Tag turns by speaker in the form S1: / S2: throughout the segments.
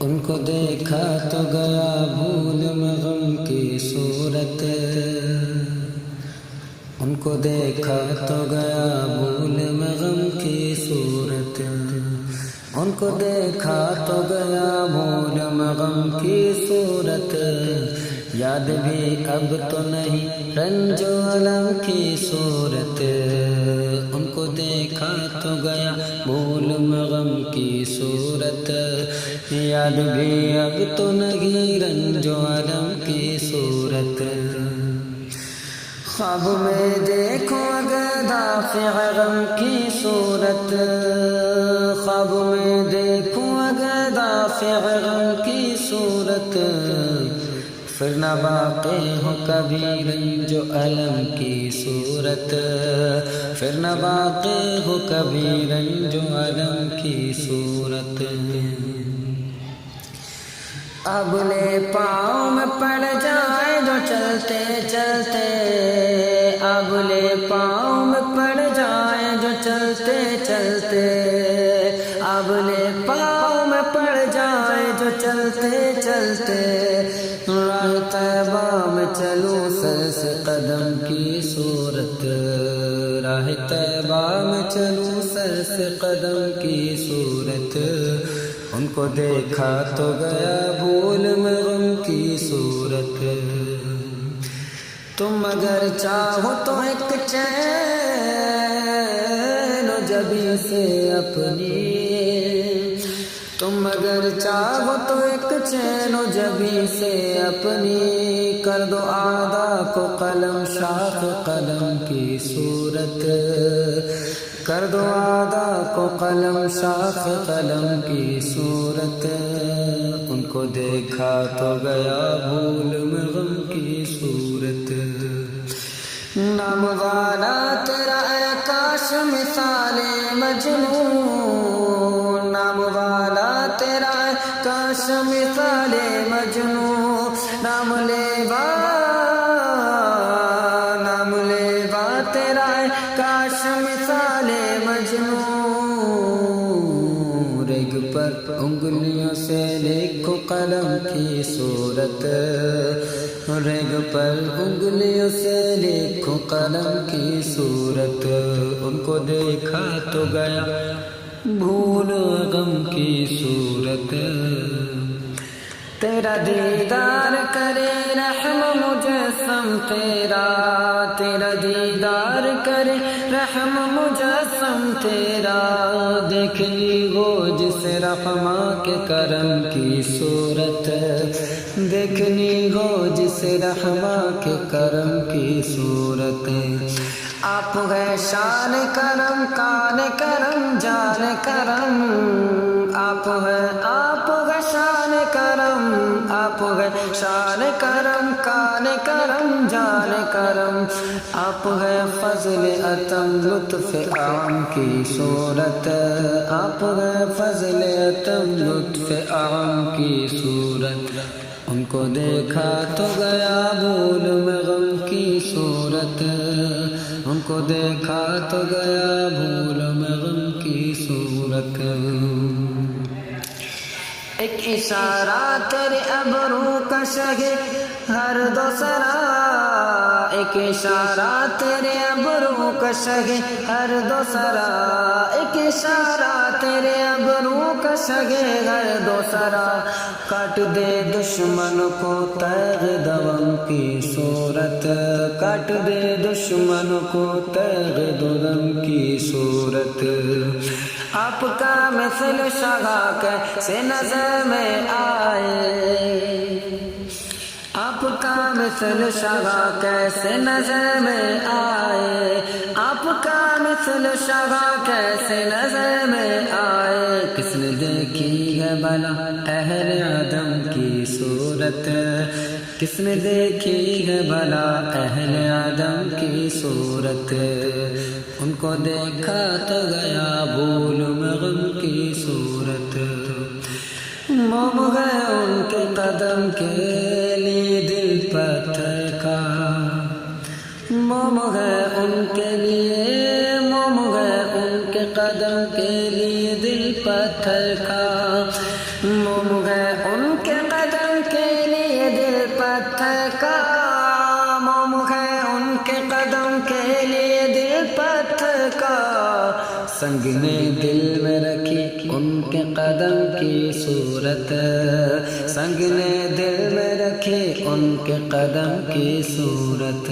S1: ان کو دیکھا تو گیا بھول میں غم کی صورت، ان کو دیکھا تو گیا بھول میں غم کی صورت، ان کو دیکھا تو گیا بھول میں غم کی صورت، یاد بھی اب تو نہیں رنج و الم کی صورت، ان کو دیکھا تو گیا بھول میں غم کی صورت، یاد بھی اب تو نہیں رنج و الم کی صورت، خواب میں دیکھو اگر دافع غم کی صورت، خواب میں دیکھو اگر دافع غم کی صورت، پھر نہ باقی ہو کبھی رنج و الم کی صورت، پھر نہ باقی ہو کبھی رنج و الم کی صورت، ابلے پاؤں میں پڑ جائے جو چلتے چلتے، ابلے پاؤں میں پڑ جائے جو چلتے چلتے، ابلے پاؤں میں پڑ جائے جو چلتے چلتے، راہ طیبہ میں چلوں سر سے قدم کی صورت، راہ طیبہ میں چلوں سر سے قدم کی صورت، ان کو دیکھا تو گیا بھول میں غم کی صورت، تم اگر چاہو تو ایک چین و جبی سے اپنی، تم اگر چاہو تو ایک چین و جبی سے اپنی، کر دو اعداء کو قلم شاخ قلم کی صورت، کر دو اعداء کو قلم شاخ قلم کی صورت، ان کو دیکھا تو گیا بھول میں غم کی صورت، نام والا تیرا اے کاش مثال مجنون، نام والا تیرا اے کاش مثال مجنون، نام لیوا تیرا اے کاش مثال مجنون، رگ پر انگلیوں سے لکھو قلم کی صورت، رگ پر انگلیوں سے لکھو قلم کی صورت، ان کو دیکھا تو گیا بھول غم کی صورت، تیرا دیدار کرے رحم مجسم تیرا، تیرا دیدار کرے رحم مجسم تیرا، دیکھنی ہو جس رحماں کے کرم کی صورت، دیکھنی ہو جس رحماں کے کرم کی صورت، آپ ہے شان کرم کان کرم جان کرم، آپ ہے شان کرم، آپ ہے شان کرم کان کرم جان کرم، آپ ہے فضل عطم لطف عام کی صورت، آپ ہے فضل عطم لطف عام کی صورت، ان کو دیکھا تو گیا بھول میں غم کی صورت، ان کو دیکھا تو گیا بھول میں غم کی صورت، ایک اشارہ تیرے ابرو کا شگے ہر دو سرا، ایک اشارہ تیرے ابرو کا شگے ہر دو سرا، ایک اشارہ تیرے ابرو کا شگے ہر دو سرا، کاٹ دے دشمن کو تیغ دوم کی صورت، کاٹ دے دشمن کو تیغ دوم کی صورت، آپ کا مثل شگا کیسے نظر میں آئے، آپ کا مثل شگا کیسے نظر میں آئے، آپ کا مثل شگا کیسے نظر میں آئے، کس نے دیکھی ہے بھلا اہل عدم کی صورت، کس نے دیکھی ہے بھلا اہل عدم کی صورت، ان کو دیکھا تو گیا بھول میں غم کی صورت، موم گئے ان کے قدم کے لیے دل پتھر کا، موم گئے ان کے لیے، موم گئے ان کے قدم کے لیے دل پتھر کا، موم گئے ان کے قدم کے لیے دل پتھر کا، موم ہے ان کے قدم کے لیے دل پتھر کا، سنگ نے دل میں رکھی ان کے قدم کی صورت، سنگ نے دل میں رکھی ان کے قدم کی صورت۔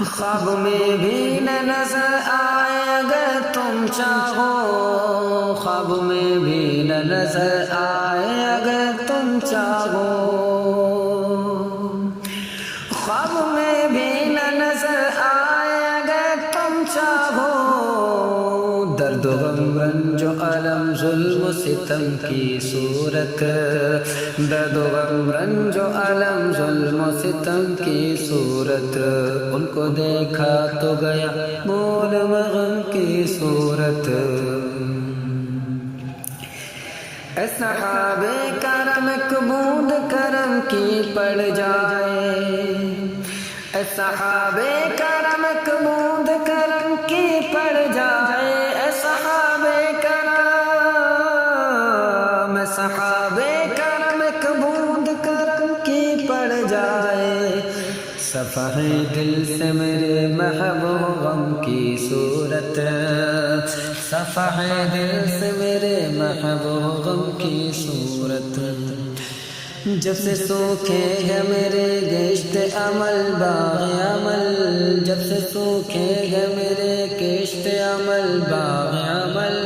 S1: خواب میں بھی نہ نظر آئے اگر تم چاہو، خواب میں بھی نہ نظر آئے اگر تم چاہو، خواب میں بھی نہ نظر آئے اگر تم چاہو، درد و غم رنج و الم ظلم و ستم کی صورت، درد و غم رنج و الم ظلم و ستم کی صورت، ان کو دیکھا تو گیا بول غم کی صورت۔ اے صحابہ کرم ایک بوند کرم کی پڑ جائے، اے صحابہ کرم ایک بوند کرم کی پڑ جائے، اے صحابہ کرم، اے صحابہ کرم ایک بوند کرم کی پڑ جائے، صفحے دل سے میرے محبوب غم کی صورت، صفحے دل سے میرے محبوب غم کی صورت، جب سے سوکھے گا میرے گشت عمل باغ عمل، جب سے سوکھے گا میرے گشت عمل باغ عمل،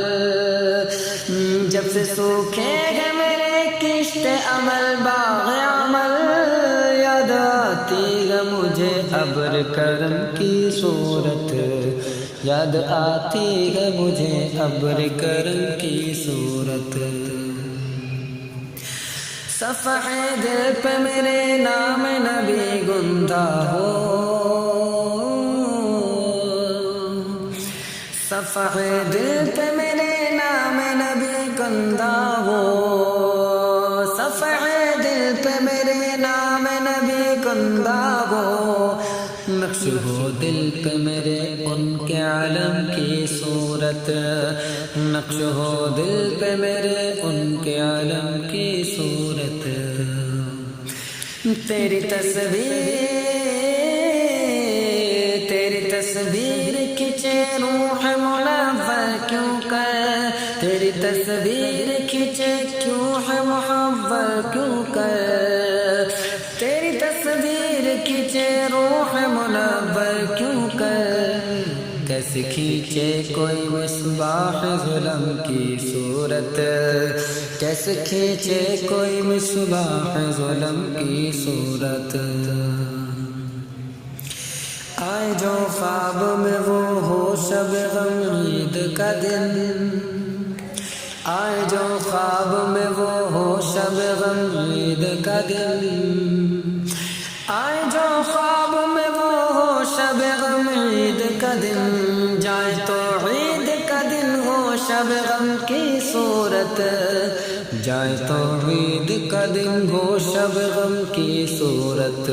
S1: جب سے سوکھے گا میرے گشت عمل باغ عمل، یاد آتی ہے مجھے ابر کرم کی صورت، یاد آتی ہے مجھے ابر کرم کی صورت، صفحے دل پہ میرے نام نبی گندا ہو، صفحے دل پہ میرے نام نبی گندا ہو، صفحے دل پہ میرے نام نبی گندا ہو، نقش ہو دل پہ میرے ان کے عالم کی صورت، نقش ہو دل پہ میرے ان کے عالم کی صورت، تیری تصویر کھینچے روح منور کیوں کر، تیری تصویر کھینچے کیوں ہے محور کیوں کر، تیری تصویر کھینچے روح منور کیوں کر، کیسے کھینچے کوئی مصباح ظلم کی صورت، کیسے کھینچے کوئی مصباح ظلم کی صورت، آئے جو خواب میں وہ ہو شب غم عید کا دن، آئے جو خواب میں وہ ہو شب غم عید کا دن، آئے جو خواب میں وہ ہو شب غم عید کا دن، جائے تو عید کا دن ہو شب غم کی صورت، جائے تو عید کا دن ہو شب غم کی صورت،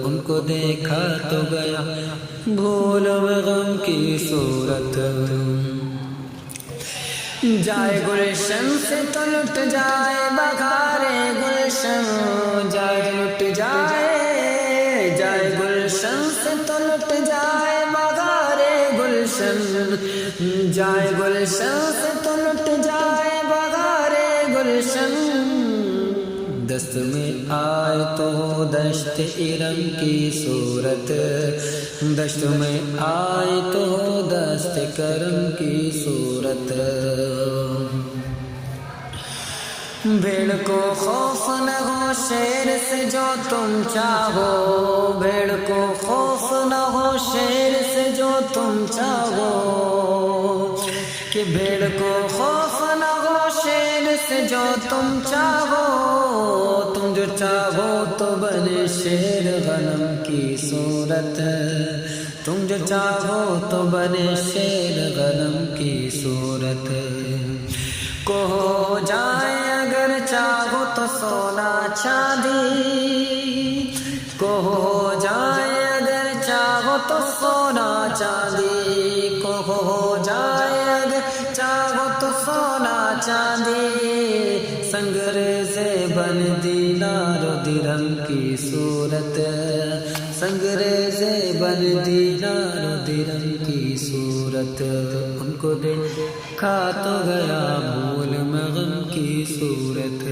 S1: ان کو دیکھا تو گیا بھول غم کی صورت، جائے گلشن سے تو لٹ جائے بہارے گلشن، جائے لٹ جائے، جائے گلشن سے تو لٹ جائے بہارے گلشن، جائے گلشن سے تو لٹ جائے بہارے گلشن، دست میں آئے تو دشت ارم کی صورت، دشت میں آئے تو دست کرم کی صورت، بھیڑ کو خوف نہ ہو شیر سے جو تم چاہو، بھیڑ کو خوف نہ ہو شیر سے جو تم چاہو، کہ بھیڑ کو خوف نہ ہو شیر سے جو تم چاہو، تم جو چاہو تو بنے شیر غنم کی صورت، تم جو چاہو تو بنے شیر غنم کی صورت، کو ہو جائے اگر چاہو تو سونا چاندی، کو ہو جائے اگر چاہو تو سونا چاندی، کو ہو جائے اگر چاہو تو سونا چاندی، سنگریزے بن دینار و درہم کی صورت سنگریزے بن دینار و درہم کی صورت ان کو دیکھا تو گیا بھول میں غم کی صورت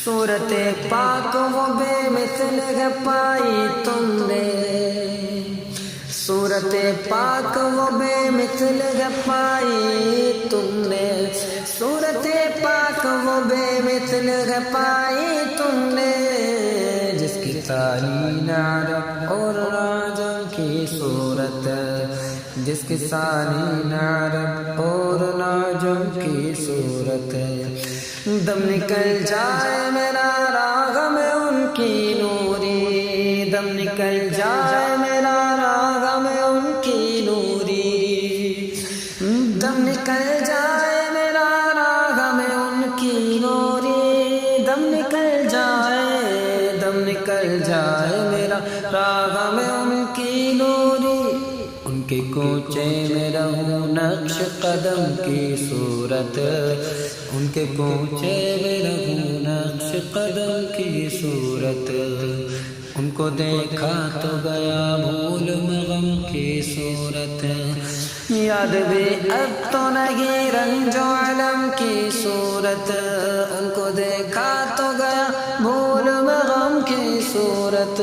S1: صورت پاک وہ بے مثل ہے پائی تم نے صورت پاک وہ بے مثل ہے پائی تم نے صورت پاک وہ بے مثل ہے پائی تم نے جس کی سالین عرب اور عجم کی صورت جس کی سالین عرب اور عجم کی صورت دم نکل جائے میرا راغم ان کی نوری دم نکل جائے میرا راغم ان کی نوری دم نکل جائے میرا راغم ان کی نوری دم نکل جائے میرا راغم ان کی نوری ان کے کوچے میں رہوں نقش قدم کی صورت ان کے کوچے میں رہوں نقش قدم کی صورت ان کو دیکھا تو گیا بھول میں غم کی صورت یاد بھی اب تو نہیں رنج و علم کی صورت ان کو دیکھا تو گیا بھول میں غم کی صورت